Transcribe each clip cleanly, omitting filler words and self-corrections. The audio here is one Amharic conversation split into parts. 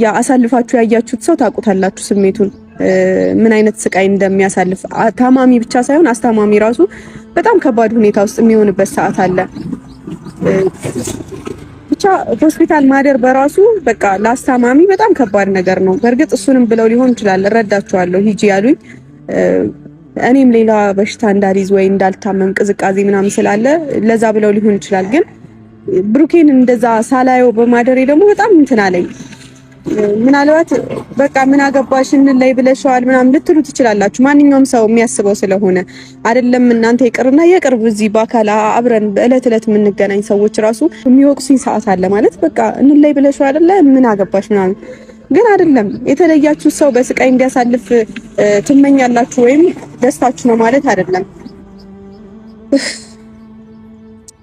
ያ አሳልፋችሁ ያያችሁት ሰው ታውቁታላችሁ ስሜቱን ምን አይነት ስቃይ እንደሚያሳልፍ ታማሚ ብቻ ሳይሆን አስታማሚ ራሱ በጣም ከባድ ሁኔታ ውስጥ የሚሆንበት ሰዓት አለ። ብቻ ሆስፒታል ማደር በራሱ በቃ ለአስታማሚ በጣም ከባድ ነገር ነው። በእርግጥ እሱንም ብለው ሊሆን ይችላል እረዳቸዋለሁ ሂጂ ያሉኝ እኔም ሌላ በሽታ እንዳልይዝ ወይ እንዳልታመም ቅዝቃዜ ምናምን ስላለ ለዛ ብለው ሊሆን ይችላል። ግን ብሩኬን እንደዛ ሳላየው በማደሬ ደግሞ በጣም እንትን አለኝ። ምናልባት በቃ ምን አገባሽ ላይ ብለሽዋል ምናምን ልትሉ ትችላላችሁ። ማንኛውም ሰው የሚያስበው ስለሆነ አይደለም እናንተ ይቅርና የቅርብ እዚህ በአካል አብረን በእለት እለት የምንገናኝ ሰዎች ራሱ የሚወቅሱኝ ሰዓት አለ። ማለት በቃ ላይ ብለሽዋል አይደለ ምን አገባሽ ምናምን። ግን አይደለም የተለያችሁ ሰው በስቃይ እንዲያሳልፍ ትመኛላችሁ ወይም ደስታችሁ ነው ማለት አይደለም።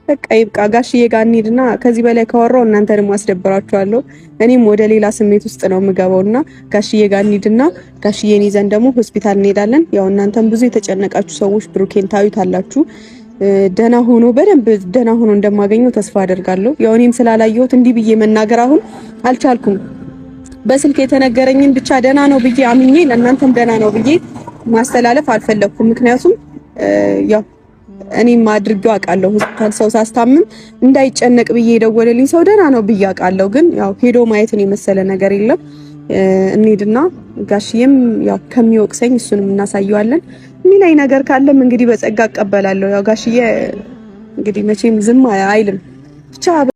በቃ ይብቃ። ጋሽዬ ጋር እንሂድና ከዚህ በላይ ካወራው እናንተንም አስደብራችኋለሁ። እኔም ወደ ሌላ ስሜት ውስጥ ነው የምገባውና ጋሽዬ ጋር እንሂድና ጋሽዬን ይዘን ደግሞ ሆስፒታል እንሄዳለን። ያው እናንተም ብዙ የተጨነቃችሁ ሰዎች ብሩኬን ታዩታላችሁ። ደና ሆኖ በደንብ ደና ሆኖ እንደማገኘው ተስፋ አደርጋለሁ። ያው እኔም ስላላየሁት እንዲህ ብዬ መናገር አሁን አልቻልኩም። በስልክ የተነገረኝን ብቻ ደና ነው ብዬ አምኜ ለእናንተም ደና ነው ብዬ ማስተላለፍ አልፈለኩም። ምክንያቱም ያው እኔም አድርጌው አውቃለሁ። ሆስፒታል ሰው ሳስታምም እንዳይጨነቅ ብዬ የደወለልኝ ሰው ደና ነው ብዬ አውቃለሁ። ግን ያው ሄዶ ማየትን የመሰለ ነገር የለም። እንሂድና ጋሽዬም ያው ከሚወቅሰኝ እሱንም እናሳየዋለን። ሚላይ ነገር ካለም እንግዲህ በጸጋ እቀበላለሁ። ያው ጋሽዬ እንግዲህ መቼም ዝም አይልም ብቻ